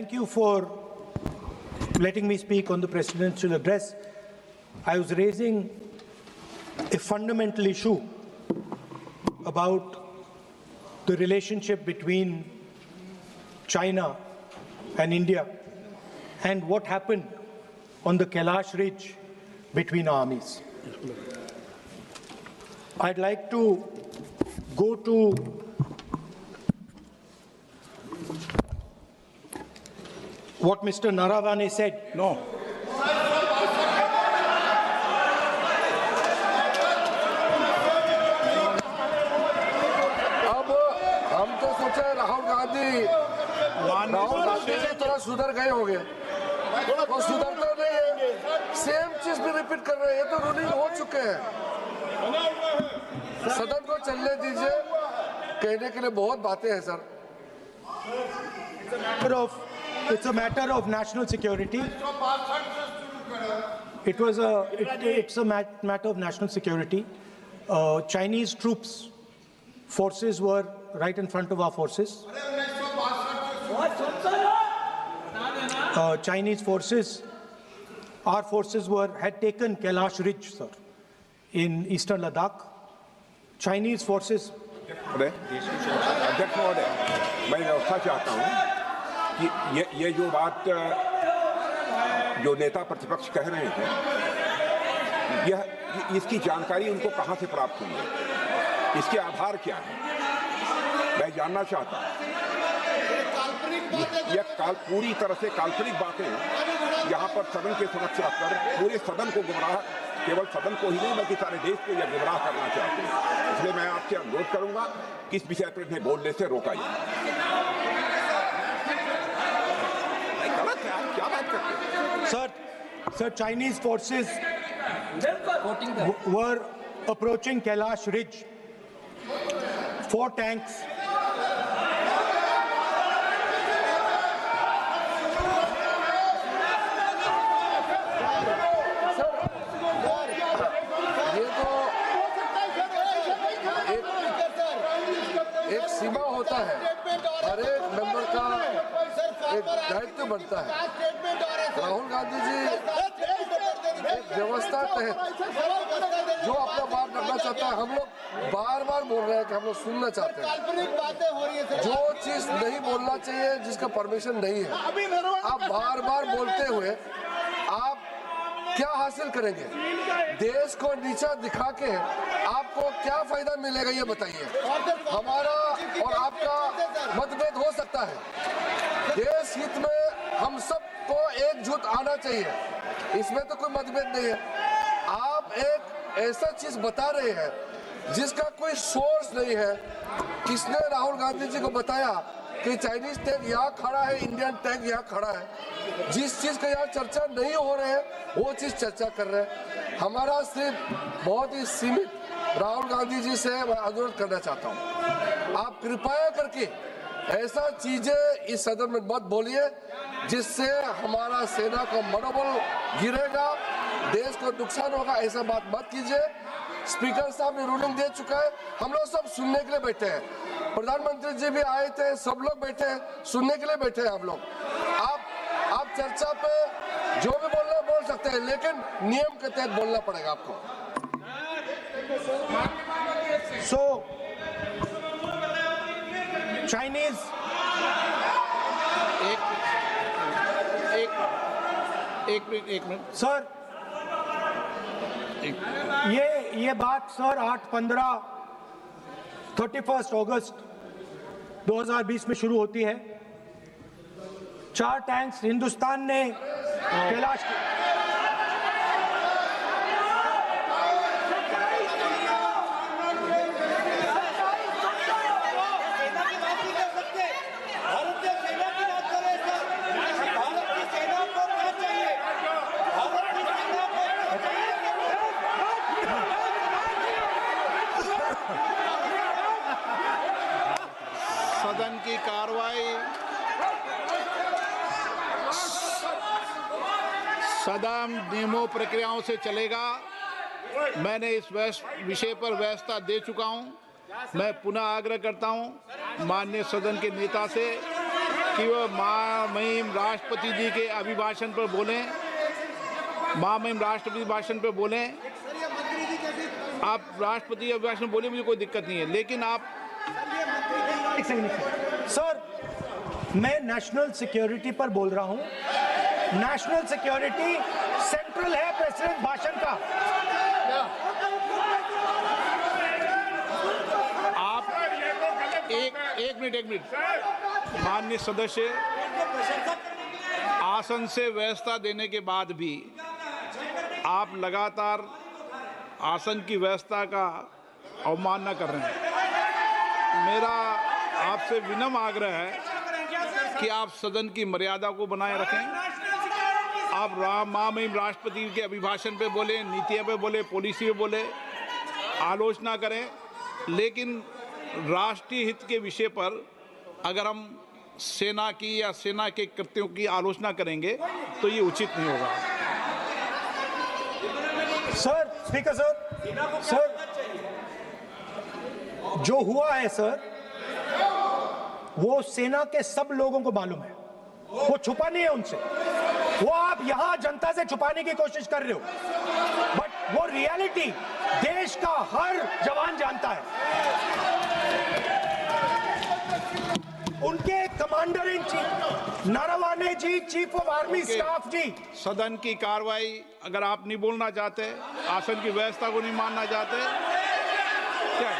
Thank you for letting me speak on the presidential address. I was raising a fundamental issue about the relationship between China and India and what happened on the Kailash Ridge between armies. I'd like to go to what Mr. Naravane said. No. अब हम तो सोचे राहुल गांधी से थोड़ा सुधर गए होंगे, वो सुधरते नहीं है, सेम चीज भी रिपीट कर रहे हैं। ये तो रूलिंग हो चुके हैं। सदन को चलने दीजिए, कहने के लिए बहुत बातें हैं sir. It's a matter of national security. It's a matter of national security. Chinese forces were right in front of our forces. Chinese forces, our forces had taken Kailash Ridge, sir, in eastern Ladakh. Chinese forces. अध्यक्ष महोदय, मैं व्यवस्था चाहता हूँ कि ये जो बात जो नेता प्रतिपक्ष कह रहे हैं, इसकी जानकारी उनको कहाँ से प्राप्त हुई है, इसके आधार क्या है, मैं जानना चाहता हूँ। यह पूरी तरह से काल्पनिक बातें यहाँ पर सदन के समक्ष रखकर पूरे सदन को गुमराह, केवल सदन को ही नहीं बल्कि सारे देश को यह गुमराह करना चाहते हैं। इसलिए मैं आपसे अनुरोध करूंगा कि इस विषय पर इन्हें बोलने से रोका जाए। क्या बात करते हैं? Sir, Chinese forces were approaching Kailash Ridge. 4 tanks. एक सीमा होता है, हर एक मेंबर का एक दायित्व बनता है। राहुल गांधी जी एक व्यवस्था तहत जो अपना बात रखना चाहता है, हम लोग बार बार बोल रहे हैं कि हम लोग सुनना चाहते हैं। जो चीज नहीं बोलना चाहिए, जिसका परमिशन नहीं है, आप बार बार बोलते हुए आप क्या हासिल करेंगे? देश को नीचा दिखा के आपको क्या फायदा मिलेगा, ये बताइए। हमारा और आपका मतभेद हो सकता है, देश हित में हम सबको एकजुट आना चाहिए, इसमें तो कोई मतभेद नहीं है। आप एक ऐसा चीज बता रहे हैं जिसका कोई सोर्स नहीं है। किसने राहुल गांधी जी को बताया कि चाइनीज टैंक यहाँ खड़ा है, इंडियन टैंक यहाँ खड़ा है? जिस चीज का यहाँ चर्चा नहीं हो रहे है वो चीज चर्चा कर रहे हैं। हमारा सिर्फ बहुत ही सीमित राहुल गांधी जी से मैं अनुरोध करना चाहता हूँ, आप कृपया करके ऐसा चीजें इस सदन में मत बोलिए जिससे हमारा सेना का मनोबल गिरेगा, देश को नुकसान होगा। ऐसा बात मत कीजिए। स्पीकर साहब ने रूलिंग दे चुका है, हम लोग सब सुनने के लिए बैठे हैं। प्रधानमंत्री जी भी आए थे, सब लोग बैठे हैं, सुनने के लिए बैठे हैं हम लोग। आप चर्चा पे जो भी बोलना है बोल सकते हैं, लेकिन नियम के तहत बोलना पड़ेगा आपको। So, Chinese एक मिनट सर, ये बात सर 31 अगस्त 2020 में शुरू होती है। 4 टैंक्स हिंदुस्तान ने कैलाश सदन की कार्रवाई सदा नियमों प्रक्रियाओं से चलेगा। मैंने इस विषय पर व्यवस्था दे चुका हूं। मैं पुनः आग्रह करता हूं माननीय सदन के नेता से कि वह महामहिम राष्ट्रपति जी के अभिभाषण पर बोलें, महामहिम राष्ट्रपति भाषण पर बोलें। आप राष्ट्रपति अभिभाषण बोले, मुझे कोई दिक्कत नहीं है, लेकिन आप एक सेकंड सर, मैं नेशनल सिक्योरिटी पर बोल रहा हूं। नेशनल सिक्योरिटी सेंट्रल है प्रेसिडेंट भाषण का। आप एक मिनट माननीय सदस्य, आसन से व्यवस्था देने के बाद भी आप लगातार आसन की व्यवस्था का अवमानना कर रहे हैं। मेरा आपसे विनम्र आग्रह है कि आप सदन की मर्यादा को बनाए रखें। आप महामहिम राष्ट्रपति के अभिभाषण पे बोले, नीतियों पे बोले, पॉलिसी पे बोले, आलोचना करें, लेकिन राष्ट्रीय हित के विषय पर अगर हम सेना की या सेना के कृत्यों की आलोचना करेंगे तो ये उचित नहीं होगा। सर, स्पीकर सर, जो हुआ है सर, वो सेना के सब लोगों को मालूम है, वो छुपा नहीं है उनसे। वो आप यहां जनता से छुपाने की कोशिश कर रहे हो, बट वो रियलिटी देश का हर जवान जानता है। उनके commander in chief Naravane ji, chief of army staff ji. सदन की कार्रवाई अगर आप नहीं बोलना चाहते, आसन की व्यवस्था को नहीं मानना चाहते, क्या